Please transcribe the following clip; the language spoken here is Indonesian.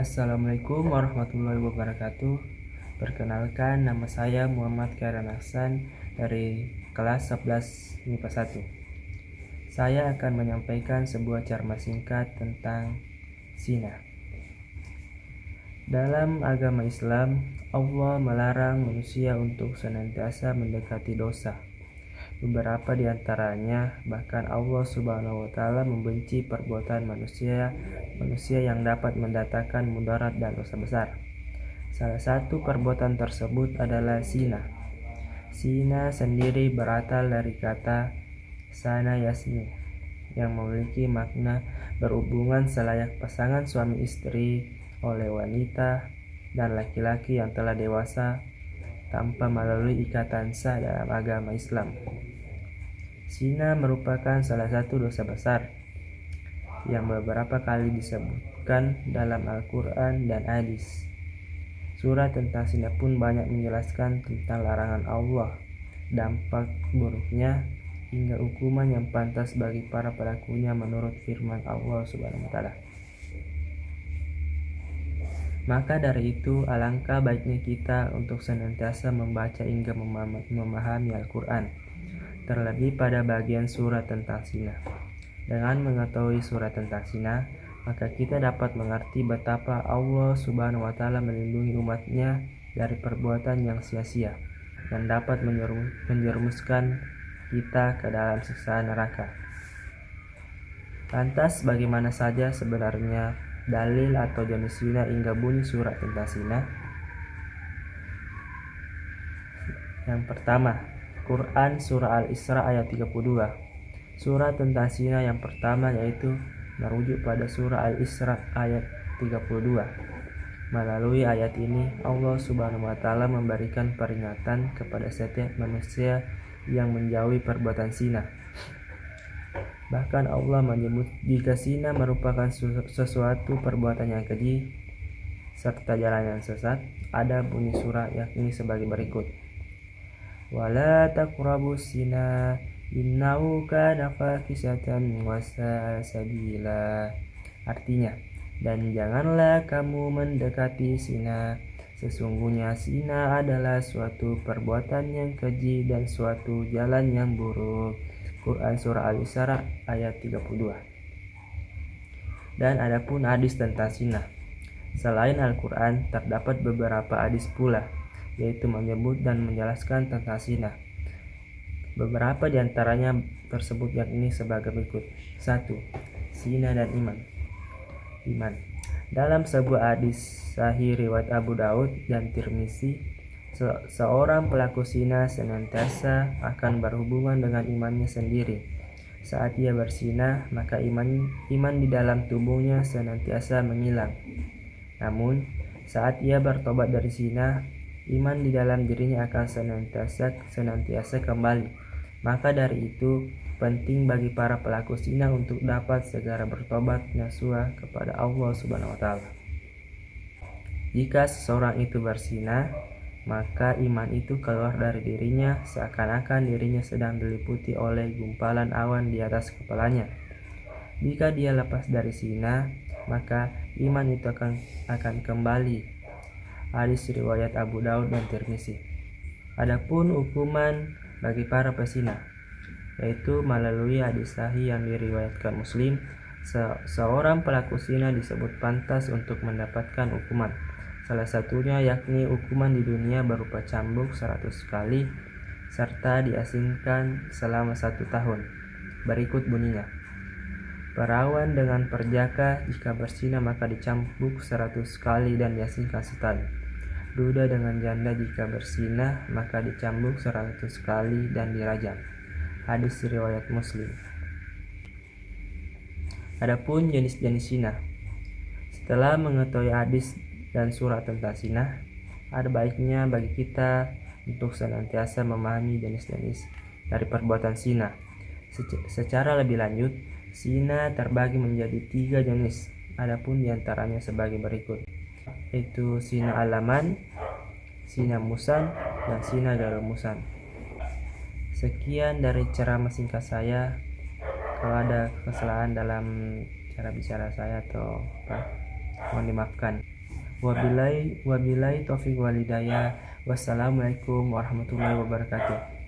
Assalamualaikum warahmatullahi wabarakatuh. Perkenalkan, nama saya Muhammad Khairan Ahsan dari kelas 11 MIPA 1. Saya akan menyampaikan sebuah ceramah singkat tentang zina. Dalam agama Islam, Allah melarang manusia untuk senantiasa mendekati dosa. Beberapa di antaranya, bahkan Allah Subhanahu wa Ta'ala membenci perbuatan manusia yang dapat mendatangkan mudarat dan dosa besar. Salah satu perbuatan tersebut adalah zina. Zina sendiri berasal dari kata sana yasni, yang memiliki makna berhubungan selayak pasangan suami istri oleh wanita dan laki-laki yang telah dewasa tanpa melalui ikatan sah dalam agama Islam. Zina merupakan salah satu dosa besar yang beberapa kali disebutkan dalam Al-Quran dan hadis. Surah tentang zina pun banyak menjelaskan tentang larangan Allah, dampak buruknya, hingga hukuman yang pantas bagi para pelakunya menurut firman Allah Subhanahu wa Ta'ala. Maka dari itu, alangkah baiknya kita untuk senantiasa membaca hingga memahami Al-Quran, terlebih pada bagian surah tentang zina. Dengan mengetahui surah tentang zina, maka kita dapat mengerti betapa Allah Subhanahu wa Ta'ala melindungi umatnya dari perbuatan yang sia-sia dan dapat menjerumuskan kita ke dalam siksa neraka. Lantas bagaimana saja sebenarnya dalil atau jenis zina hingga bunyi surat tentang zina? Yang pertama, Quran Surah Al-Isra ayat 32. Surah tentang zina yang pertama yaitu merujuk pada Surah Al-Isra ayat 32. Melalui ayat ini, Allah Subhanahu wa Ta'ala memberikan peringatan kepada setiap manusia yang menjauhi perbuatan zina. Bahkan Allah menyebut jika zina merupakan sesuatu perbuatan yang keji serta jalan yang sesat, ada bunyi surah yakni sebagai berikut. Wala taqrabus zina innahu kana fahisatan wa sa'a sabila. Artinya, dan janganlah kamu mendekati zina, sesungguhnya zina adalah suatu perbuatan yang keji dan suatu jalan yang buruk. Quran Surah Al-Isra ayat 32. Dan adapun hadis tentang zina, selain Al-Quran terdapat beberapa hadis pula, yaitu menyebut dan menjelaskan tentang zina. Beberapa di antaranya tersebut yakni sebagai berikut. 1. Zina dan iman. Dalam sebuah hadis sahih riwayat Abu Daud dan Tirmizi, seorang pelaku zina senantiasa akan berhubungan dengan imannya sendiri. Saat ia berzina, maka iman di dalam tubuhnya senantiasa menghilang. Namun, saat ia bertobat dari zina, iman di dalam dirinya akan senantiasa kembali. Maka dari itu, penting bagi para pelaku zina untuk dapat segera bertobat nasuha kepada Allah Subhanahu wa Ta'ala. Jika seseorang itu berzina, maka iman itu keluar dari dirinya seakan-akan dirinya sedang diliputi oleh gumpalan awan di atas kepalanya. Jika dia lepas dari zina, maka iman itu akan kembali. Hadis riwayat Abu Daud dan Tirmizi. Adapun hukuman bagi para pezina, yaitu melalui hadis sahih yang diriwayatkan Muslim, seorang pelaku zina disebut pantas untuk mendapatkan hukuman. Salah satunya yakni hukuman di dunia berupa cambuk 100 kali serta diasingkan selama 1 tahun. Berikut bunyinya. Perawan dengan perjaka jika berzina maka dicambuk 100 kali dan diasingkan setahun. Duda dengan janda jika berzina maka dicambuk 100 kali dan dirajam. Hadis riwayat Muslim. Adapun jenis-jenis zina. Setelah mengetahui hadis dan surah tentang zina, ada baiknya bagi kita untuk senantiasa memahami jenis-jenis dari perbuatan zina. Secara lebih lanjut, zina terbagi menjadi 3 jenis. Adapun diantaranya sebagai berikut, yaitu zina alaman, zina musan, dan zina gairul musan. Sekian dari ceramah singkat saya. Kalau ada kesalahan dalam cara bicara saya atau apa, Mohon dimaafkan. Wabillahi taufiq walhidayah. Wassalamualaikum warahmatullahi wabarakatuh.